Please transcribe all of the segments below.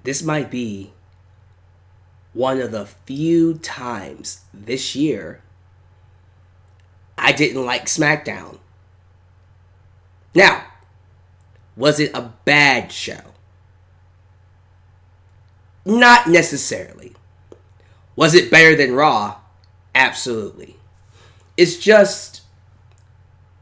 this might be one of the few times this year I didn't like SmackDown. Now, was it a bad show? Not necessarily. Was it better than Raw? Absolutely. It's just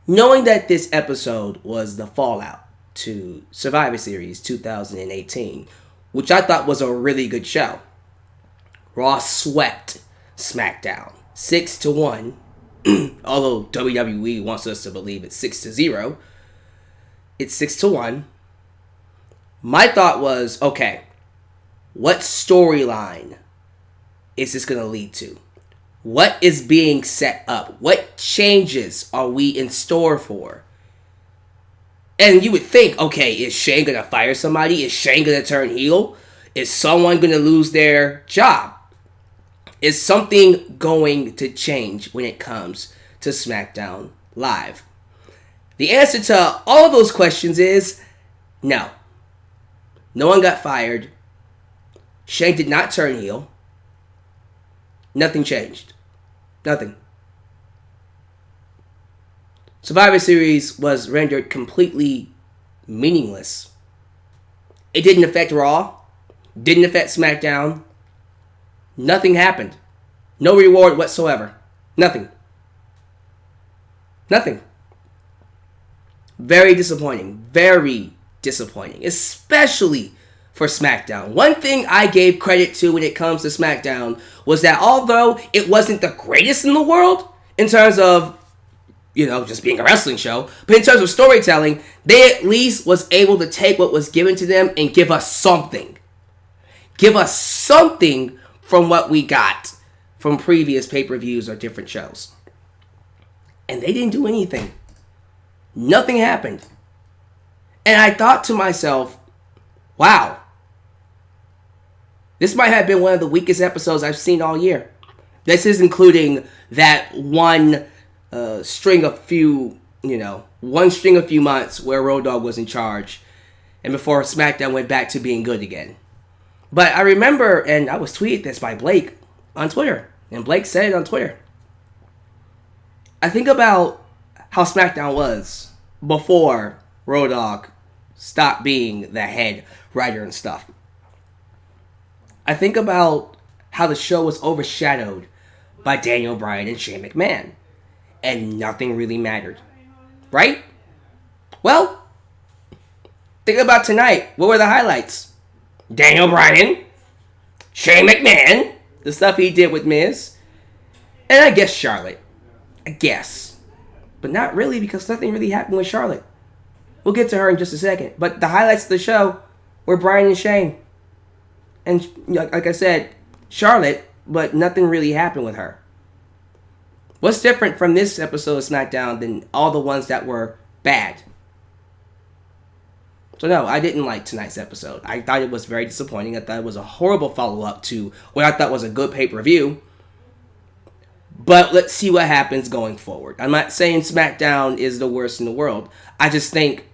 knowing that this episode was the fallout to Survivor Series 2018, which I thought was a really good show. Raw swept SmackDown 6-1, although WWE wants us to believe it's 6-0. It's 6-1. My thought was, okay, what storyline is this going to lead to? What is being set up? What changes are we in store for? And you would think, okay, is Shane going to fire somebody? Is Shane going to turn heel? Is someone going to lose their job? Is something going to change when it comes to SmackDown Live? The answer to all of those questions is no. No one got fired. Shane did not turn heel. Nothing changed. Nothing. Survivor Series was rendered completely meaningless. It didn't affect Raw. Didn't affect SmackDown. Nothing happened. No reward whatsoever. Nothing. Nothing. Very disappointing. Very disappointing. Especially for SmackDown. One thing I gave credit to when it comes to SmackDown was that although it wasn't the greatest in the world in terms of, just being a wrestling show, but in terms of storytelling, they at least was able to take what was given to them and give us something. Give us something from what we got from previous pay-per-views or different shows. And they didn't do anything. Nothing happened. And I thought to myself, wow, this might have been one of the weakest episodes I've seen all year. This is including that one string of few months where Road Dogg was in charge and before SmackDown went back to being good again. But I remember, and I was tweeted this by Blake on Twitter, and Blake said it on Twitter. I think about how SmackDown was before Road Dogg stopped being the head writer and stuff. I think about how the show was overshadowed by Daniel Bryan and Shane McMahon, and nothing really mattered. Right? Well, think about tonight. What were the highlights? Daniel Bryan, Shane McMahon, the stuff he did with Miz, and I guess Charlotte. I guess. But not really, because nothing really happened with Charlotte. We'll get to her in just a second. But the highlights of the show were Bryan and Shane. And like I said, Charlotte, but nothing really happened with her. What's different from this episode of SmackDown than all the ones that were bad? So no, I didn't like tonight's episode. I thought it was very disappointing. I thought it was a horrible follow-up to what I thought was a good pay-per-view. But let's see what happens going forward. I'm not saying SmackDown is the worst in the world. I just think,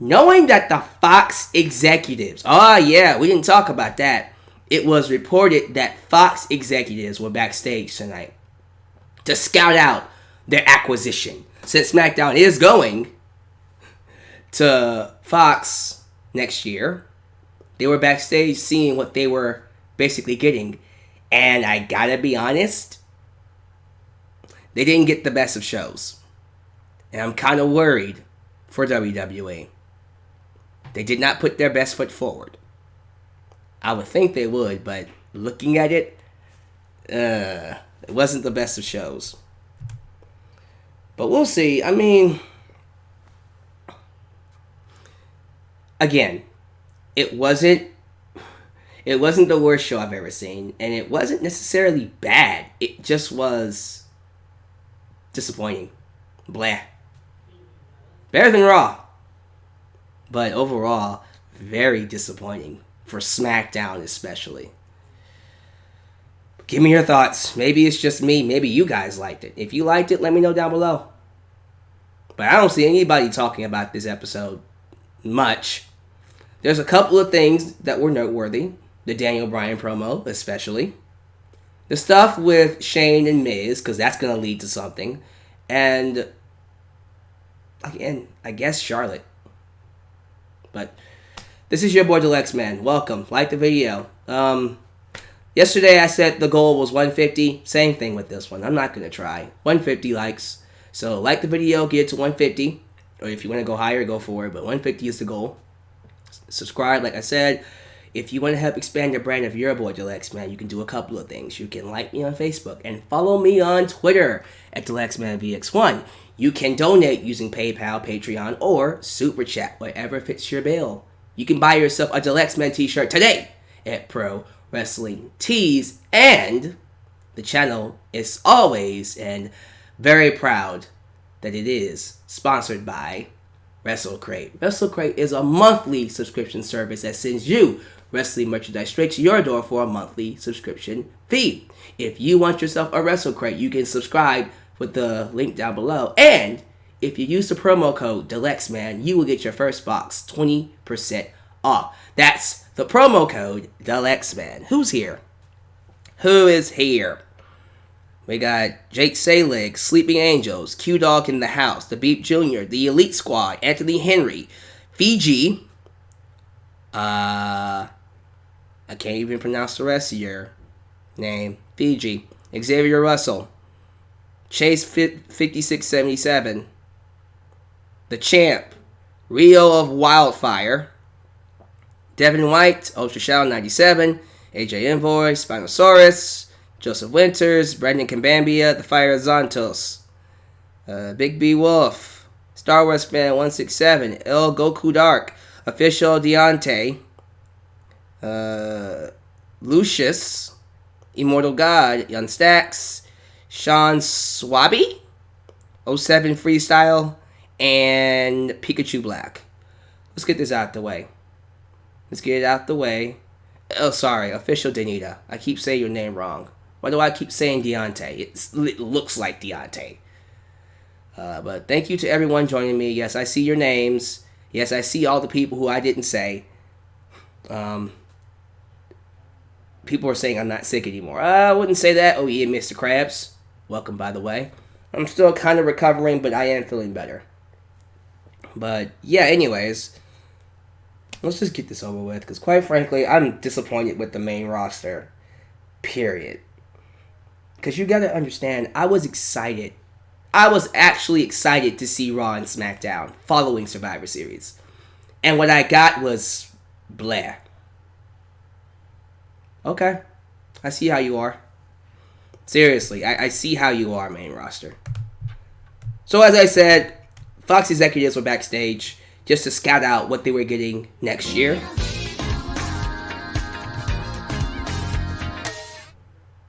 knowing that the Fox executives... we didn't talk about that. It was reported that Fox executives were backstage tonight to scout out their acquisition. Since SmackDown is going to Fox next year, they were backstage seeing what they were basically getting. And I gotta be honest, they didn't get the best of shows. And I'm kind of worried for WWE. They did not put their best foot forward. I would think they would, but looking at it, it wasn't the best of shows. But we'll see. I mean, again, it wasn't the worst show I've ever seen, and it wasn't necessarily bad. It just was disappointing. Blah. Better than Raw. But overall, very disappointing. For SmackDown especially. Give me your thoughts. Maybe it's just me. Maybe you guys liked it. If you liked it, let me know down below. But I don't see anybody talking about this episode much. There's a couple of things that were noteworthy. The Daniel Bryan promo, especially. The stuff with Shane and Miz, because that's going to lead to something. And, again, I guess Charlotte. But this is your boy, Alyx, man. Welcome. Like the video. Yesterday I said the goal was 150. Same thing with this one. I'm not going to try. 150 likes. So like the video, get it to 150. Or if you want to go higher, go for it. But 150 is the goal. Subscribe, like I said. If you want to help expand your brand of your boy, Alyx, man, you can do a couple of things. You can like me on Facebook and follow me on Twitter at DeluxeManVX1. You can donate using PayPal, Patreon, or Super Chat, whatever fits your bill. You can buy yourself a Deluxe Man t-shirt today at Pro Wrestling Tees. And the channel is always and very proud that it is sponsored by WrestleCrate. WrestleCrate is a monthly subscription service that sends you wrestling merchandise straight to your door for a monthly subscription fee. If you want yourself a WrestleCrate, you can subscribe with the link down below. And if you use the promo code DeluxeMan, you will get your first box 20% off. That's the promo code DeluxeMan. Who's here? Who is here? We got Jake Selig, Sleeping Angels, Q-Dog in the house, The Beep Jr., The Elite Squad, Anthony Henry, Fiji. I can't even pronounce the rest of your name. Fiji. Xavier Russell. Chase 5677. The Champ. Rio of Wildfire. Devin White. Ultra Shadow 97. AJ Envoy. Spinosaurus. Joseph Winters. Brendan Kambambia. The Fire Zontos. Big B Wolf. Star Wars Fan 167. El Goku Dark. Official Deontay. Lucius. Immortal God. Young Stacks. Sean Swaby. 07 Freestyle. And Pikachu Black. Let's get this out the way. Let's get it out the way. Oh, sorry. Official Danita. I keep saying your name wrong. Why do I keep saying Deontay? It looks like Deontay. But thank you to everyone joining me. Yes, I see your names. Yes, I see all the people who I didn't say. People are saying I'm not sick anymore. I wouldn't say that. Oh, yeah, Mr. Krabs. Welcome, by the way. I'm still kind of recovering, but I am feeling better. But, yeah, anyways. Let's just get this over with. Because, quite frankly, I'm disappointed with the main roster. Period. Because you got to understand, I was excited. I was actually excited to see Raw and SmackDown following Survivor Series. And what I got was blah. Okay. I see how you are. Seriously, I see how you are, main roster. So as I said, Fox executives were backstage just to scout out what they were getting next year.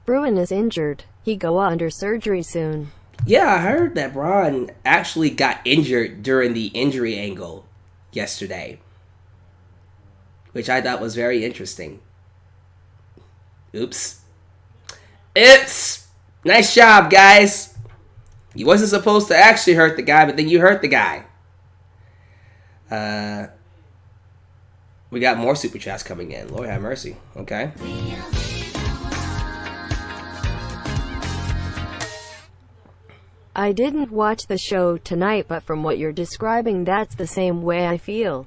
Bryan is injured. He go under surgery soon. Yeah, I heard that Bryan actually got injured during the injury angle yesterday, which I thought was very interesting. Oops. Nice job, guys. You wasn't supposed to actually hurt the guy, but then you hurt the guy. We got more super chats coming in. Lord have mercy. Okay. I didn't watch the show tonight, but from what you're describing, that's the same way I feel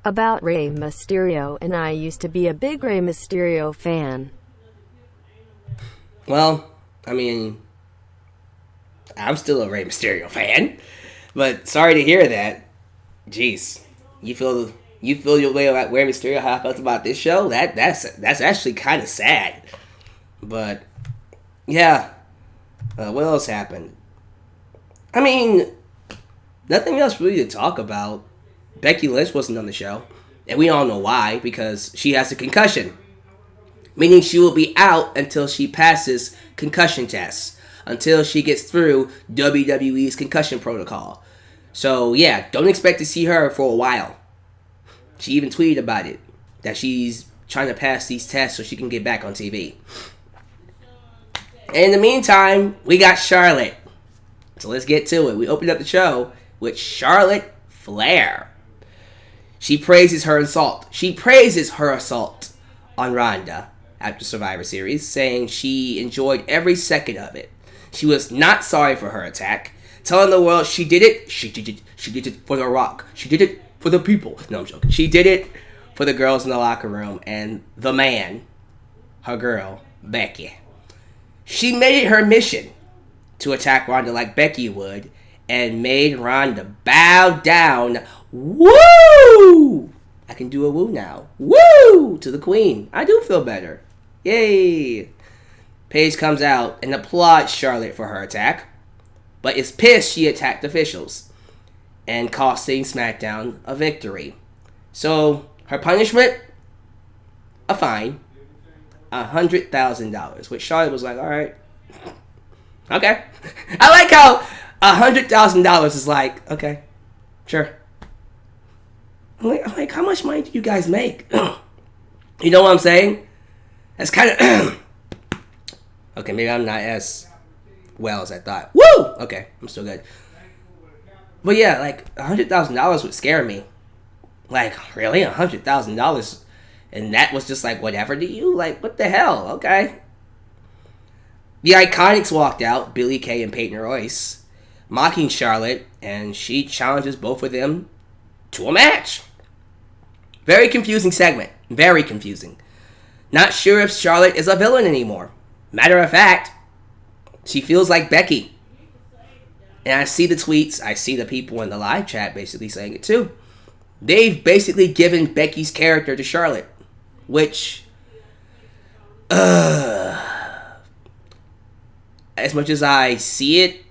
about Rey Mysterio, and I used to be a big Rey Mysterio fan. Well, I mean, I'm still a Rey Mysterio fan, but sorry to hear that. Jeez, you feel your way about Rey Mysterio, how I felt about this show? That's actually kind of sad. But yeah, what else happened? I mean, nothing else really to talk about. Becky Lynch wasn't on the show, and we all know why, because she has a concussion. Meaning she will be out until she passes concussion tests, until she gets through WWE's concussion protocol. So yeah, don't expect to see her for a while. She even tweeted about it, that she's trying to pass these tests so she can get back on TV. And in the meantime, we got Charlotte. So let's get to it. We opened up the show with Charlotte Flair. She praises her assault. She praises her assault on Ronda after Survivor Series, saying she enjoyed every second of it. She was not sorry for her attack, telling the world she did it. She did it for The Rock. She did it for the people. No, I'm joking. She did it for the girls in the locker room and the man, her girl, Becky. She made it her mission to attack Ronda like Becky would and made Ronda bow down. Woo! I can do a woo now. Woo! To the queen. I do feel better. Yay! Paige comes out and applauds Charlotte for her attack, but is pissed she attacked officials and costing SmackDown a victory. So, her punishment? A fine. $100,000. Which Charlotte was like, alright. Okay. I like how $100,000 is like, okay, sure. I'm like, how much money do you guys make? You know what I'm saying? That's kind of... Okay, maybe I'm not as well as I thought. Woo! Okay, I'm still good. But yeah, like, $100,000 would scare me. Like, really? $100,000? And that was just like, whatever to you? Like, what the hell? Okay. The Iconics walked out, Billie Kay and Peyton Royce, mocking Charlotte, and she challenges both of them to a match. Very confusing segment. Very confusing. Not sure if Charlotte is a villain anymore. Matter of fact, she feels like Becky. And I see the tweets, I see the people in the live chat basically saying it too. They've basically given Becky's character to Charlotte, which, as much as I see it,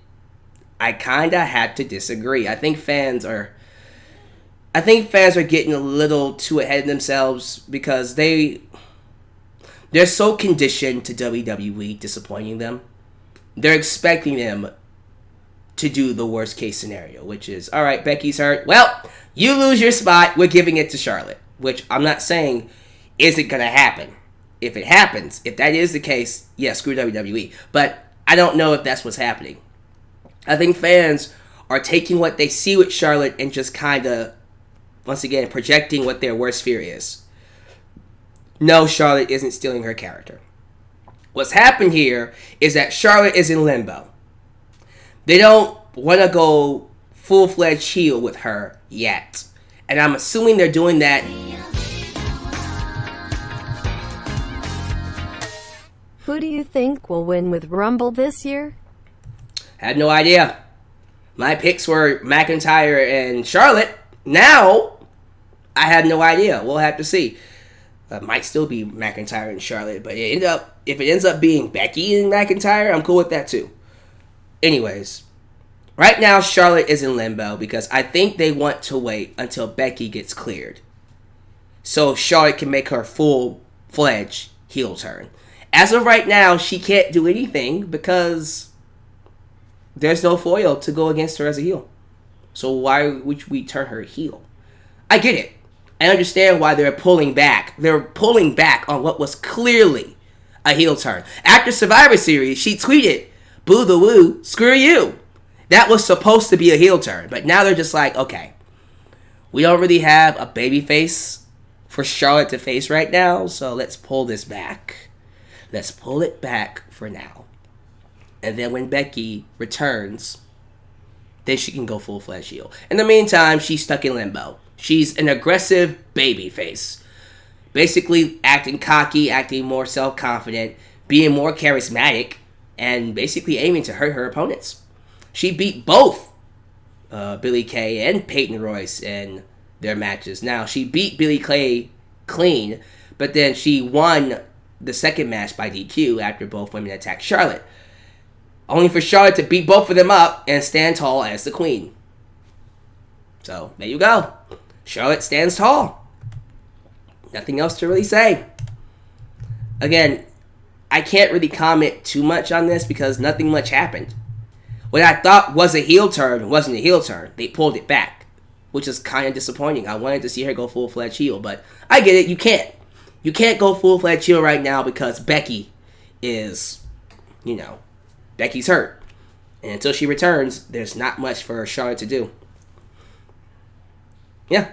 I kind of had to disagree. I think fans are getting a little too ahead of themselves because they're so conditioned to WWE disappointing them. They're expecting them to do the worst case scenario, which is, all right, Becky's hurt. Well, you lose your spot. We're giving it to Charlotte, which I'm not saying isn't going to happen. If it happens, if that is the case, yeah, screw WWE. But I don't know if that's what's happening. I think fans are taking what they see with Charlotte and just kind of, once again, projecting what their worst fear is. No, Charlotte isn't stealing her character. What's happened here is that Charlotte is in limbo. They don't want to go full-fledged heel with her yet. And I'm assuming they're doing that. Who do you think will win with Rumble this year? Had no idea. My picks were McIntyre and Charlotte. Now, I have no idea. We'll have to see. Might still be McIntyre and Charlotte, but if it ends up being Becky and McIntyre, I'm cool with that too. Anyways, right now Charlotte is in limbo because I think they want to wait until Becky gets cleared, so Charlotte can make her full-fledged heel turn. As of right now, she can't do anything because there's no foil to go against her as a heel. So why would we turn her heel? I get it. I understand why they're pulling back. They're pulling back on what was clearly a heel turn. After Survivor Series, she tweeted, "Boo the woo, screw you." That was supposed to be a heel turn. But now they're just like, okay, we don't really have a baby face for Charlotte to face right now, so let's pull this back. Let's pull it back for now. And then when Becky returns, then she can go full-fledged heel. In the meantime, she's stuck in limbo. She's an aggressive baby face. Basically acting cocky, acting more self-confident, being more charismatic, and basically aiming to hurt her opponents. She beat both Billie Kay and Peyton Royce in their matches. Now, she beat Billie Kay clean, but then she won the second match by DQ after both women attacked Charlotte. Only for Charlotte to beat both of them up and stand tall as the queen. So, there you go. Charlotte stands tall. Nothing else to really say. Again, I can't really comment too much on this because nothing much happened. What I thought was a heel turn wasn't a heel turn. They pulled it back, which is kind of disappointing. I wanted to see her go full-fledged heel, but I get it. You can't. You can't go full-fledged heel right now because Becky is, Becky's hurt. And until she returns, there's not much for Charlotte to do. Yeah.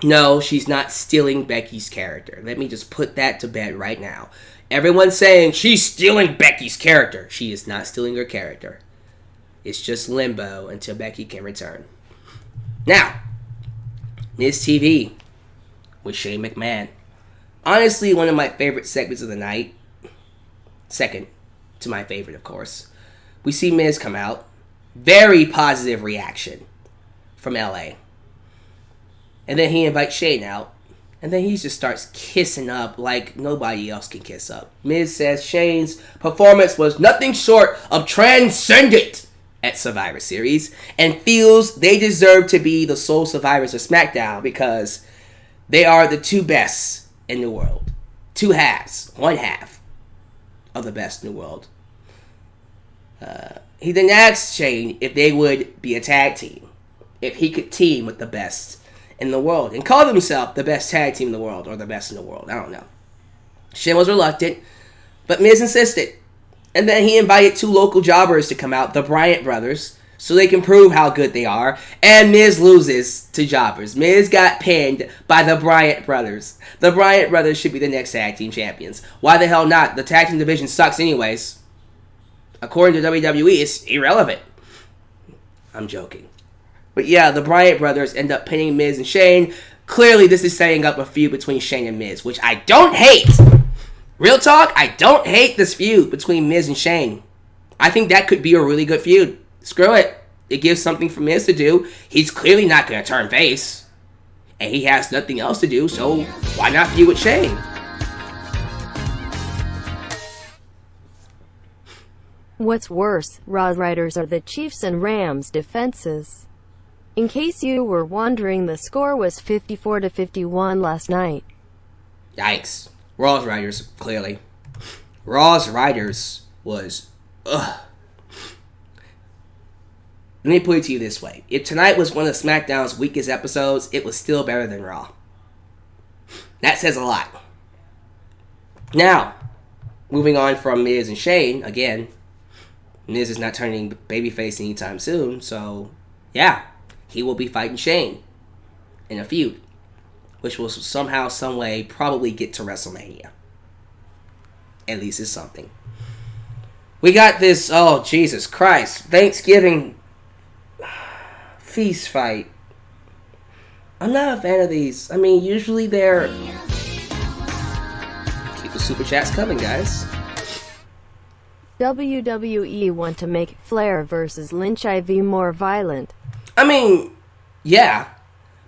No, she's not stealing Becky's character. Let me just put that to bed right now. Everyone's saying she's stealing Becky's character. She is not stealing her character. It's just limbo until Becky can return. Now, Miz TV with Shane McMahon. Honestly, one of my favorite segments of the night. Second to my favorite, of course. We see Miz come out. Very positive reaction from LA. And then he invites Shane out. And then he just starts kissing up like nobody else can kiss up. Miz says Shane's performance was nothing short of transcendent at Survivor Series. And feels they deserve to be the sole survivors of SmackDown because they are the two best in the world. Two halves. One half of the best in the world. He then asked Shane if they would be a tag team. If he could team with the best in the world. And called himself the best tag team in the world. Or the best in the world. I don't know. Shane was reluctant. But Miz insisted. And then he invited two local jobbers to come out. The Bryan brothers. So they can prove how good they are. And Miz loses to jobbers. Miz got pinned by the Bryan brothers. The Bryan brothers should be the next tag team champions. Why the hell not? The tag team division sucks anyways. According to WWE, it's irrelevant. I'm joking. But yeah, the Bryan brothers end up pinning Miz and Shane. Clearly, this is setting up a feud between Shane and Miz, which I don't hate. Real talk, I don't hate this feud between Miz and Shane. I think that could be a really good feud. Screw it. It gives something for Miz to do. He's clearly not going to turn face. And he has nothing else to do, so why not feud with Shane? What's worse, Raw writers are the Chiefs and Rams defenses. In case you were wondering, the score was 54-51 last night. Yikes. Raw's writers, clearly. Raw's writers was, ugh. Let me put it to you this way. If tonight was one of SmackDown's weakest episodes, it was still better than Raw. That says a lot. Now, moving on from Miz and Shane, again, Miz is not turning babyface anytime soon, so yeah, he will be fighting Shane in a feud, which will somehow, some way, probably get to WrestleMania. At least it's something. We got this, oh Jesus Christ, Thanksgiving feast fight. I'm not a fan of these. I mean, usually they're... Keep the super chats coming, guys. WWE want to make Flair versus Lynch IV more violent. I mean, yeah.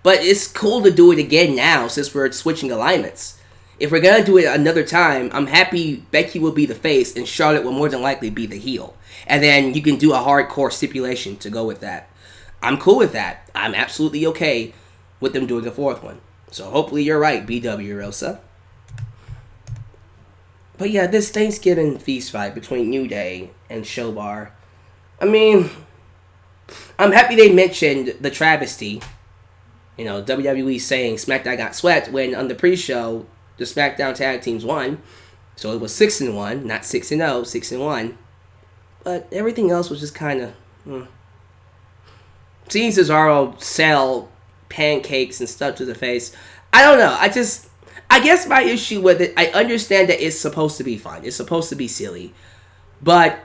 But it's cool to do it again now since we're switching alignments. If we're going to do it another time, I'm happy Becky will be the face and Charlotte will more than likely be the heel. And then you can do a hardcore stipulation to go with that. I'm cool with that. I'm absolutely okay with them doing a fourth one. So hopefully you're right, BW Rosa. But yeah, this Thanksgiving feast fight between New Day and Showbar. I mean, I'm happy they mentioned the travesty. You know, WWE saying SmackDown got swept when on the pre-show, the SmackDown tag teams won. So it was 6-1, not 6-0, 6-1. But everything else was just kind of... Seeing Cesaro sell pancakes and stuff to the face, I don't know. I guess my issue with it, I understand that it's supposed to be fun. It's supposed to be silly. But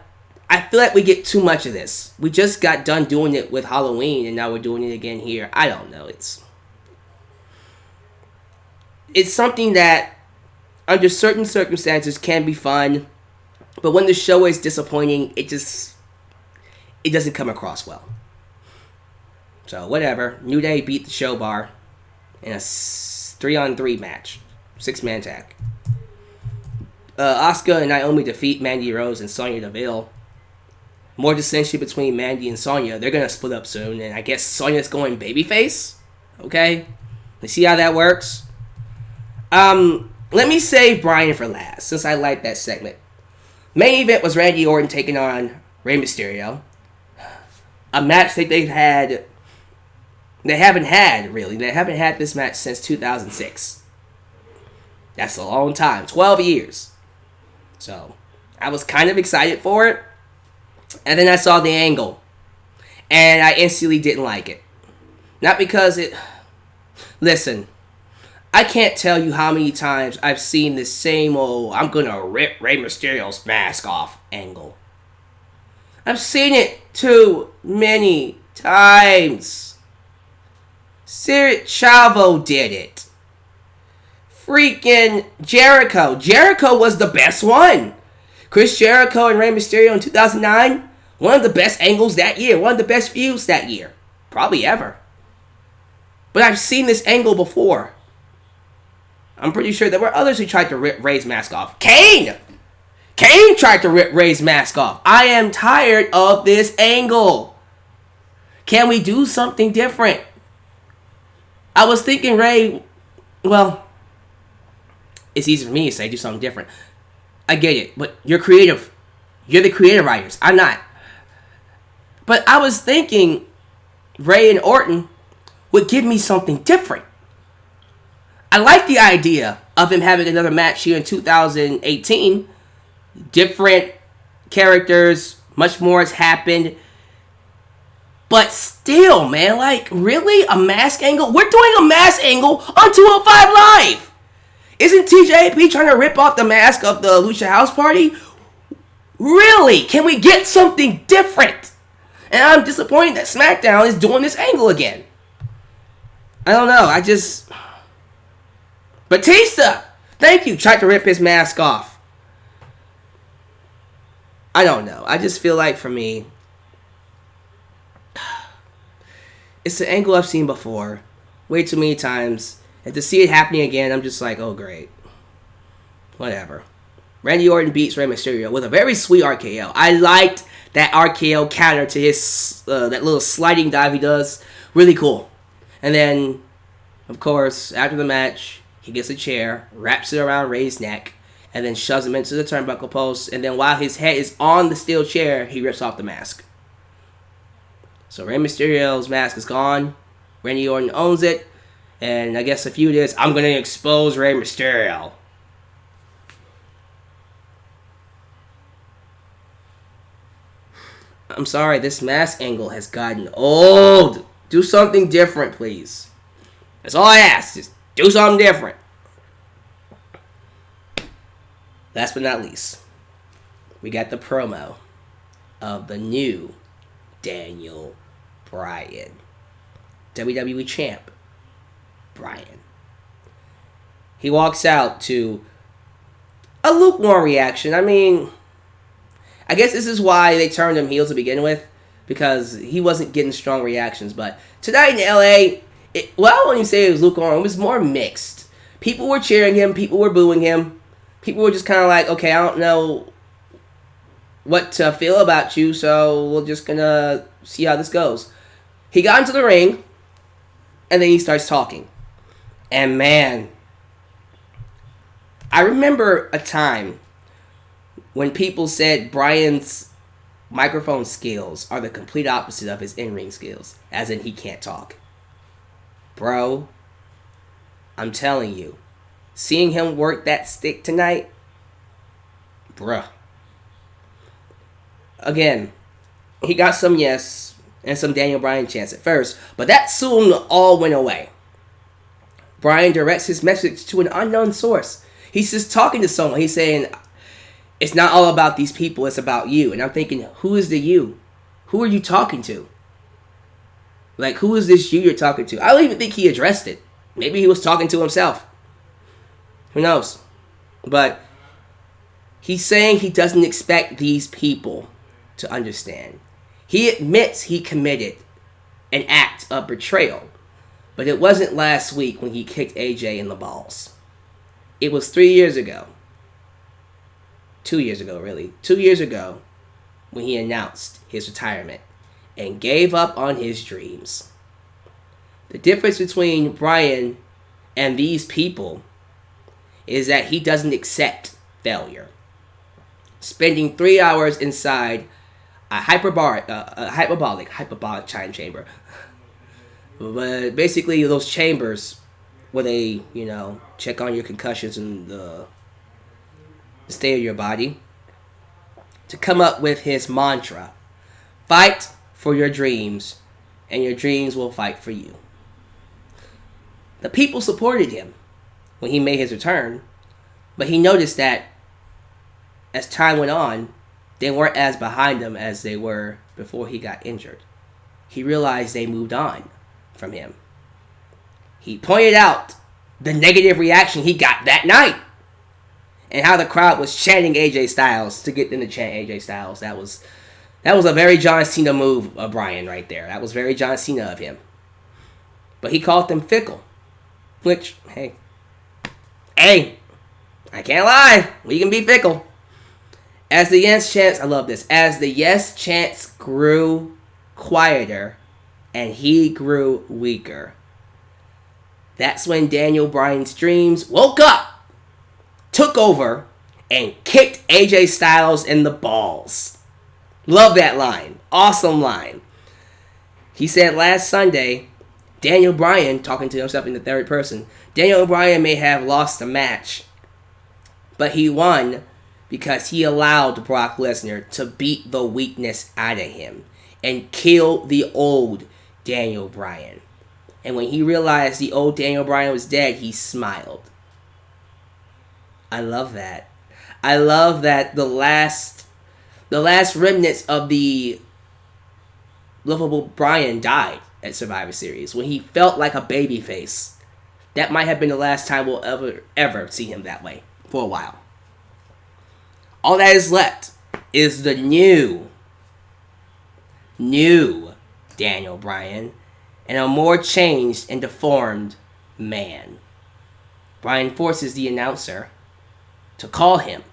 I feel like we get too much of this. We just got done doing it with Halloween, and now we're doing it again here. I don't know. It's something that, under certain circumstances, can be fun. But when the show is disappointing, it doesn't come across well. So, whatever. New Day beat the Showbar in a 3-on-3 match. 6-man tag. Asuka and Naomi defeat Mandy Rose and Sonya Deville. More dissension between Mandy and Sonya. They're going to split up soon. And I guess Sonya's going babyface. Okay? Let's see how that works. Let me save Bryan for last, since I like that segment. Main event was Randy Orton taking on Rey Mysterio. A match that they haven't had, really. They haven't had this match since 2006. That's a long time. 12 years. So, I was kind of excited for it. And then I saw the angle. And I instantly didn't like it. Not because it... Listen, I can't tell you how many times I've seen this same old "I'm gonna rip Rey Mysterio's mask off" angle. I've seen it too many times. Sir Chavo did it. Freaking Jericho. Jericho was the best one. Chris Jericho and Rey Mysterio in 2009. One of the best angles that year. One of the best feuds that year. Probably ever. But I've seen this angle before. I'm pretty sure there were others who tried to rip Rey's mask off. Kane tried to rip Rey's mask off. I am tired of this angle. Can we do something different? I was thinking Rey, well, it's easy for me to say do something different. I get it, but you're creative. You're the creative writers. I'm not. But I was thinking Rey and Orton would give me something different. I like the idea of him having another match here in 2018. Different characters, much more has happened. But still, man, like, really? A mask angle? We're doing a mask angle on 205 Live! Isn't TJP trying to rip off the mask of the Lucha House Party? Really? Can we get something different? And I'm disappointed that SmackDown is doing this angle again. I don't know, Batista! Thank you, tried to rip his mask off. I don't know. I just feel like, for me, it's an angle I've seen before, way too many times, and to see it happening again, I'm just like, oh great, whatever. Randy Orton beats Rey Mysterio with a very sweet RKO. I liked that RKO counter to his that little sliding dive he does, really cool. And then, of course, after the match, he gets a chair, wraps it around Rey's neck, and then shoves him into the turnbuckle post. And then while his head is on the steel chair, he rips off the mask. So Rey Mysterio's mask is gone. Randy Orton owns it. And I guess the feud is, I'm going to expose Rey Mysterio. I'm sorry, this mask angle has gotten old. Do something different, please. That's all I ask. Just do something different. Last but not least, we got the promo of the new Daniel Bryan. WWE champ, Bryan. He walks out to a lukewarm reaction. I mean, I guess this is why they turned him heel to begin with, because he wasn't getting strong reactions. But tonight in LA, I wouldn't even say it was lukewarm. It was more mixed. People were cheering him. People were booing him. People were just kind of like, okay, I don't know what to feel about you, so we're just going to see how this goes. He got into the ring, and then he starts talking. And man, I remember a time when people said Bryan's microphone skills are the complete opposite of his in-ring skills, as in he can't talk. Bro, I'm telling you, seeing him work that stick tonight, bruh. Again, he got some yes and some Daniel Bryan chants at first, but that soon all went away. Bryan directs his message to an unknown source. He's just talking to someone. He's saying, it's not all about these people, it's about you. And I'm thinking, who is the you? Who are you talking to? Like, who is this you you're talking to? I don't even think he addressed it. Maybe he was talking to himself. Who knows? But he's saying he doesn't expect these people to understand. He admits he committed an act of betrayal. But it wasn't last week when he kicked AJ in the balls. It was 3 years ago. 2 years ago, really. 2 years ago when he announced his retirement and gave up on his dreams. The difference between Bryan and these people is that he doesn't accept failure. Spending 3 hours inside a hyperbolic time chamber. But basically those chambers where they, check on your concussions and the state of your body, to come up with his mantra: fight for your dreams, and your dreams will fight for you. The people supported him. when he made his return. But he noticed that as time went on, they weren't as behind him as they were before he got injured. He realized they moved on from him. He pointed out the negative reaction he got that night and how the crowd was chanting AJ Styles to get them to chant AJ Styles. That was a very John Cena move of Bryan right there. That was very John Cena of him. But he called them fickle. Which, hey, I can't lie. We can be fickle. As the yes chants, I love this. As the yes chants grew quieter and he grew weaker, that's when Daniel Bryan's dreams woke up, took over, and kicked AJ Styles in the balls. Love that line. Awesome line. He said last Sunday, Daniel Bryan, talking to himself in the third person, Daniel Bryan may have lost the match, but he won because he allowed Brock Lesnar to beat the weakness out of him and kill the old Daniel Bryan. And when he realized the old Daniel Bryan was dead, he smiled. I love that. I love that the last remnants of the lovable Bryan died at Survivor Series when he felt like a babyface. That might have been the last time we'll ever see him that way for a while. All that is left is the new Daniel Bryan and a more changed and deformed man. Bryan forces the announcer to call him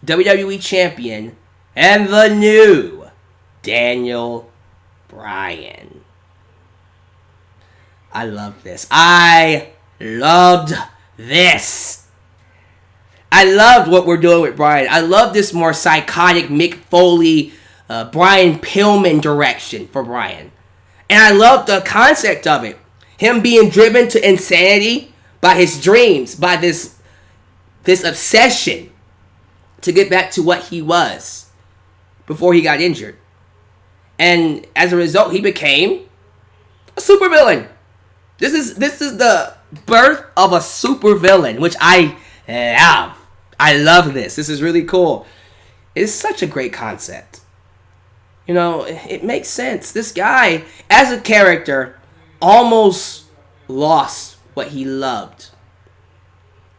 WWE Champion and the new Daniel Bryan. I love this. I loved this. I loved what we're doing with Bryan. I love this more psychotic Mick Foley, Brian Pillman direction for Bryan. And I love the concept of it. Him being driven to insanity by his dreams, by this obsession to get back to what he was before he got injured. And as a result, he became a supervillain. This is the birth of a supervillain, which I love. I love this. This is really cool. It's such a great concept. You know, it makes sense. This guy, as a character, almost lost what he loved.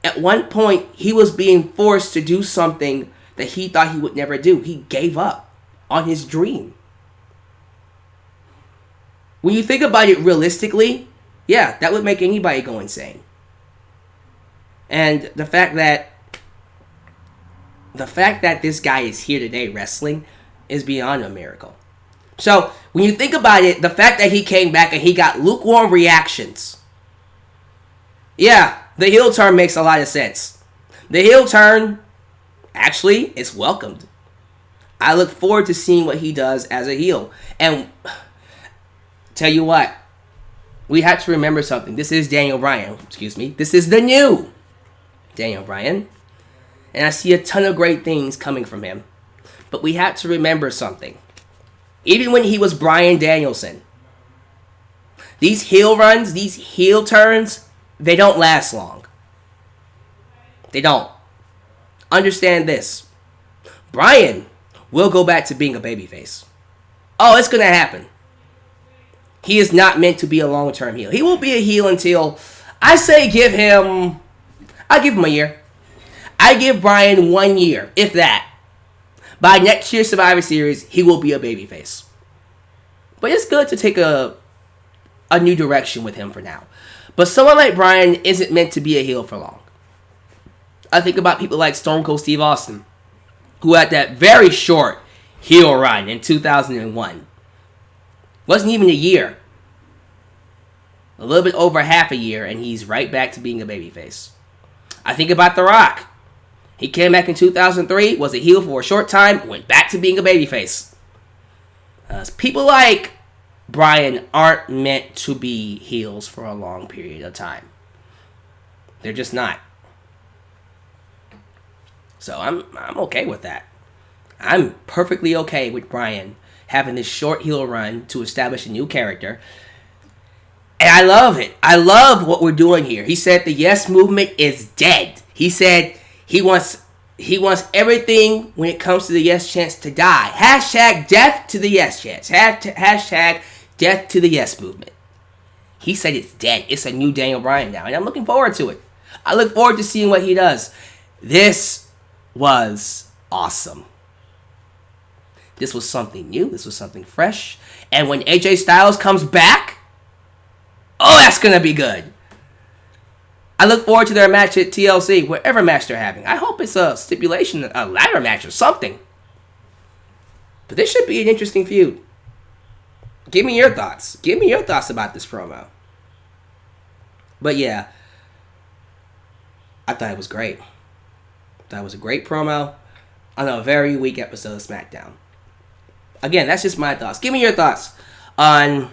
At one point, he was being forced to do something that he thought he would never do. He gave up on his dream. When you think about it realistically, yeah, that would make anybody go insane. And the fact that this guy is here today wrestling is beyond a miracle. So, when you think about it, the fact that he came back and he got lukewarm reactions. Yeah, the heel turn makes a lot of sense. The heel turn, actually, is welcomed. I look forward to seeing what he does as a heel. And tell you what, we have to remember something. This is Daniel Bryan. This is the new Daniel Bryan. And I see a ton of great things coming from him. But we have to remember something. Even when he was Bryan Danielson, these heel runs, these heel turns, they don't last long. They don't. Understand this. Bryan will go back to being a babyface. Oh, it's going to happen. He is not meant to be a long-term heel. He will be a heel until, I say I give him a year. I give Bryan 1 year, if that. By next year's Survivor Series, he will be a babyface. But it's good to take a new direction with him for now. But someone like Bryan isn't meant to be a heel for long. I think about people like Stone Cold Steve Austin, who had that very short heel run in 2001. Wasn't even a year. A little bit over half a year, and he's right back to being a babyface. I think about The Rock. He came back in 2003, was a heel for a short time, went back to being a babyface. People like Bryan aren't meant to be heels for a long period of time. They're just not. So I'm okay with that. I'm perfectly okay with Bryan having this short heel run to establish a new character. And I love it. I love what we're doing here. He said the yes movement is dead. He said he wants everything when it comes to the yes chance to die. Hashtag death to the yes chance. Hashtag death to the yes movement. He said it's dead. It's a new Daniel Bryan now. And I'm looking forward to it. I look forward to seeing what he does. This was awesome. This was something new. This was something fresh. And when AJ Styles comes back, oh, that's going to be good. I look forward to their match at TLC, whatever match they're having. I hope it's a stipulation, a ladder match or something. But this should be an interesting feud. Give me your thoughts. Give me your thoughts about this promo. But yeah, I thought it was great. That was a great promo on a very weak episode of SmackDown. Again, that's just my thoughts. Give me your thoughts on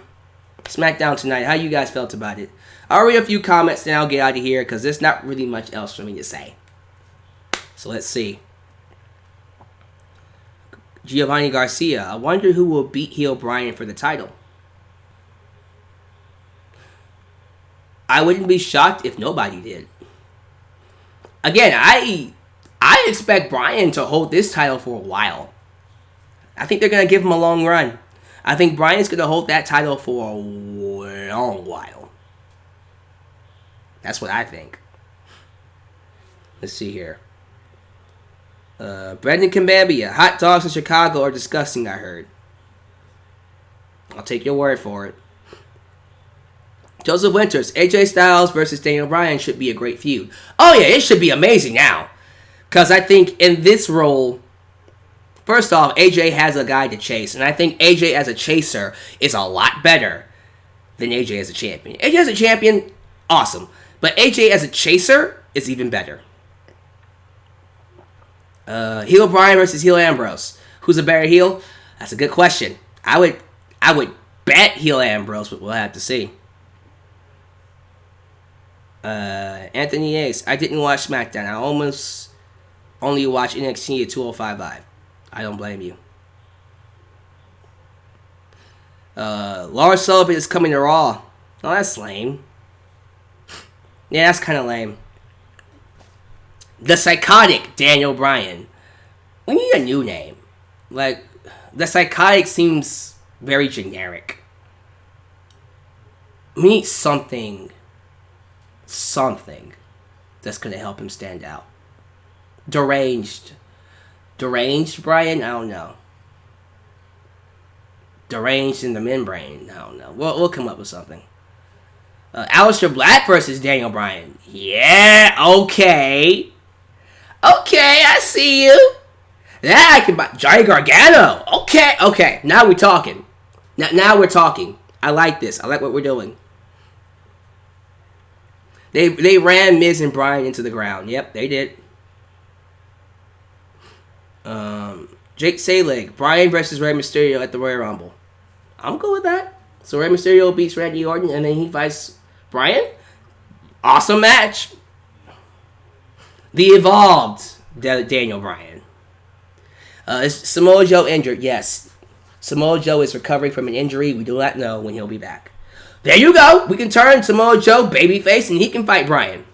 SmackDown tonight. How you guys felt about it. I'll read a few comments, then I'll get out of here because there's not really much else for me to say. So let's see. Giovanni Garcia. I wonder who will beat heel Bryan for the title. I wouldn't be shocked if nobody did. Again, I expect Bryan to hold this title for a while. I think they're going to give him a long run. I think Bryan's going to hold that title for a long while. That's what I think. Let's see here. Brendan Kambambia. Hot dogs in Chicago are disgusting, I heard. I'll take your word for it. Joseph Winters. AJ Styles versus Daniel Bryan should be a great feud. Oh yeah, it should be amazing now. Because I think in this role, first off, AJ has a guy to chase. And I think AJ as a chaser is a lot better than AJ as a champion. AJ as a champion, awesome. But AJ as a chaser is even better. Heel Bryan versus heel Ambrose. Who's a better heel? That's a good question. I would bet heel Ambrose, but we'll have to see. Anthony Ace. I didn't watch SmackDown. I almost only watched NXT at 205 Live. I don't blame you. Lars Sullivan is coming to Raw. Oh, that's lame. Yeah, that's kind of lame. The Psychotic Daniel Bryan. We need a new name. Like, the Psychotic seems very generic. We need something that's going to help him stand out. Deranged Bryan? I don't know. Deranged in the membrane? I don't know. We'll come up with something. Aleister Black versus Daniel Bryan. Yeah, okay. Okay, I see you. That I can buy. Johnny Gargano. Okay. Now we're talking. Now we're talking. I like this. I like what we're doing. They ran Miz and Bryan into the ground. Yep, they did. Jake Salig. Bryan versus Rey Mysterio at the Royal Rumble. I'm good with that. So Rey Mysterio beats Randy Orton and then he fights Bryan. Awesome match. The Evolved Daniel Bryan. Is Samoa Joe injured? Yes. Samoa Joe is recovering from an injury. We do not know when he'll be back. There you go. We can turn Samoa Joe babyface and he can fight Bryan.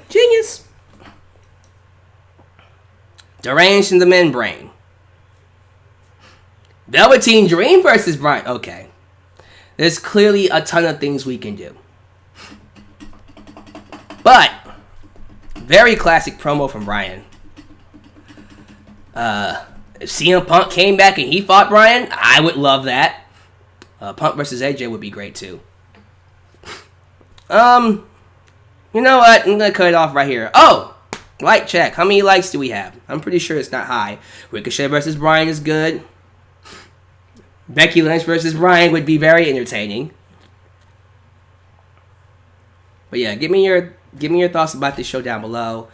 Genius. Deranged in the membrane. Velveteen Dream versus Bryan. Okay. There's clearly a ton of things we can do. But, very classic promo from Bryan. If CM Punk came back and he fought Bryan, I would love that. Punk versus AJ would be great too. You know what? I'm going to cut it off right here. Oh! Like check. How many likes do we have? I'm pretty sure it's not high. Ricochet versus Bryan is good. Becky Lynch versus Bryan would be very entertaining. But yeah, give me your thoughts about this show down below.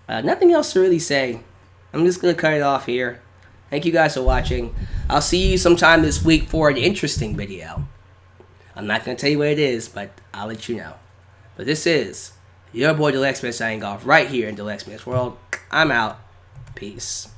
Nothing else to really say. I'm just going to cut it off here. Thank you guys for watching. I'll see you sometime this week for an interesting video. I'm not going to tell you what it is, but I'll let you know. But this is your boy Alyx signing off right here in Alyx World. I'm out. Peace.